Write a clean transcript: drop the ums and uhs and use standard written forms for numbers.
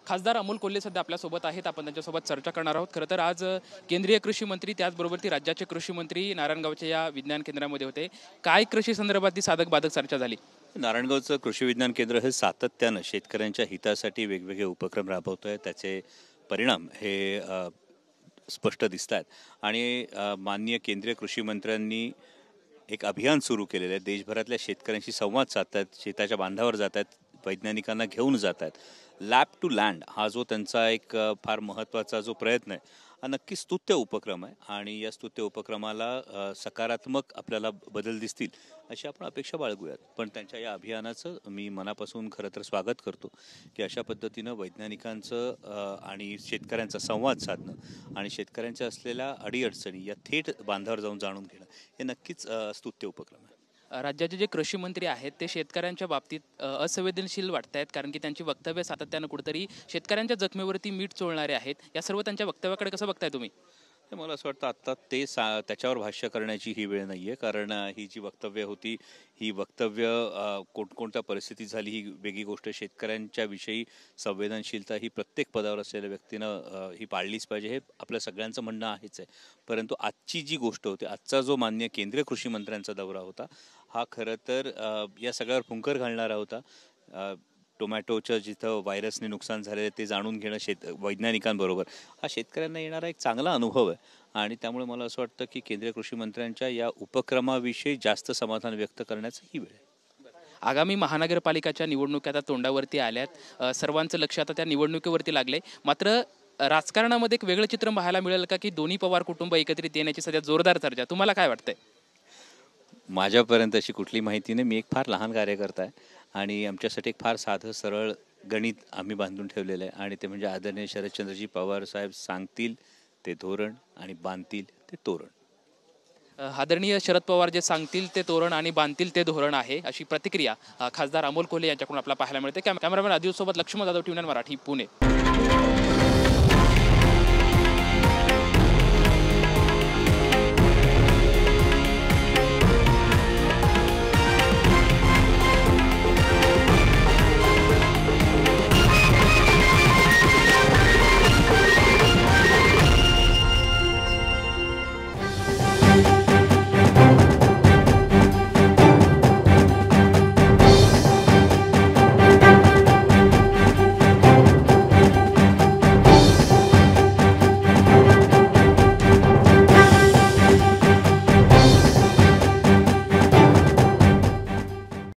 खासदार अमोल कोल्हे सध्या आपल्यासोबत आहेत. आपण त्यांच्यासोबत चर्चा करणार आहोत. खरं तर आज केंद्रीय कृषी मंत्री त्याचबरोबर ती राज्याचे कृषी मंत्री नारायणगावच्या या विज्ञान केंद्रामध्ये होते. काय कृषी संदर्भातली साधक बाधक चर्चा झाली? नारायणगावचं कृषी विज्ञान केंद्र हे सातत्यानं शेतकऱ्यांच्या हितासाठी वेगवेगळे उपक्रम राबवत आहे. त्याचे परिणाम हे स्पष्ट दिसत आहेत. आणि माननीय केंद्रीय कृषी मंत्र्यांनी एक अभियान सुरू केलेलं आहे. देशभरातल्या शेतकऱ्यांशी संवाद साधतात, शेताच्या बांधावर जात आहेत, वैज्ञानिकांना घेऊन जात आहेत. लॅब टू लँड हा जो त्यांचा एक फार महत्त्वाचा जो प्रयत्न आहे, हा नक्की स्तुत्य उपक्रम आहे. आणि या स्तुत्य उपक्रमाला सकारात्मक आपल्याला बदल दिसतील अशी आपण अपेक्षा बाळगूयात. पण त्यांच्या या अभियानाचं मी मनापासून खरं तर स्वागत करतो की अशा पद्धतीनं वैज्ञानिकांचं आणि शेतकऱ्यांचा संवाद साधणं आणि शेतकऱ्यांच्या असलेल्या अडीअडचणी या थेट बांधावर जाऊन जाणून घेणं हे नक्कीच स्तुत्य उपक्रम आहे. राज्याचे जे कृषी मंत्री आहेत ते शेतकऱ्यांच्या बाबतीत असंवेदनशील वाटत आहेत, कारण की त्यांची वक्तव्य सातत्यानं कुठेतरी शेतकऱ्यांच्या जखमेवरती मीठ चोळणारे आहेत. या सर्व त्यांच्या वक्तव्याकडे कसं बघताय तुम्ही? तर मला असं वाटतं आत्ता त्याच्यावर भाष्य करण्याची ही वेळ नाही आहे. कारण ही जी वक्तव्य होती ही वक्तव्य कोणकोणत्या परिस्थितीत झाली ही वेगळी गोष्ट. शेतकऱ्यांच्या विषयी संवेदनशीलता ही प्रत्येक पदावर असलेल्या व्यक्तीनं ही पाळलीच पाहिजे, हे आपल्या सगळ्यांचं म्हणणं आहेच आहे. परंतु आजची जी गोष्ट होती, आजचा जो माननीय केंद्रीय कृषी मंत्र्यांचा दौरा होता, हा खरं तर या सगळ्यावर फुंकर घालणारा होता. टोमॅटोचं जिथं व्हायरसने नुकसान झालेलं ते जाणून घेणं वैज्ञानिकांबरोबर हा शेतकऱ्यांना येणारा एक चांगला अनुभव आहे. आणि त्यामुळे मला असं वाटतं की केंद्रीय कृषी मंत्र्यांच्या या उपक्रमाविषयी जास्त समाधान व्यक्त करण्याची ही वेळ आहे. आगामी महानगरपालिकाच्या निवडणुका आता तोंडावरती आल्यात. सर्वांचं लक्ष आता त्या निवडणुकीवरती लागले. मात्र राजकारणामध्ये एक वेगळं चित्र पाहायला मिळेल का, की दोन्ही पवार कुटुंब एकत्रित येण्याची सध्या जोरदार चर्चा? तुम्हाला काय वाटतंय? माझ्यापर्यंत अशी कुठली माहिती नाही. मी एक फार लहान कार्यकर्ता आहे आणि आमच्यासाठी एक फार साधं सरळ गणित आम्ही बांधून ठेवलेलं आहे. आणि ते म्हणजे आदरणीय शरदचंद्रजी पवार साहेब सांगतील ते धोरण आणि बांधतील ते तोरण. आदरणीय शरद पवार जे सांगतील ते तोरण आणि बांधतील ते धोरण आहे, अशी प्रतिक्रिया खासदार अमोल कोल्हे यांच्याकडून आपल्याला पाहायला मिळते. कॅमेरामॅन अदिल सोबत लक्ष्मण जाधव, टीव्ही 9 मराठी, पुणे.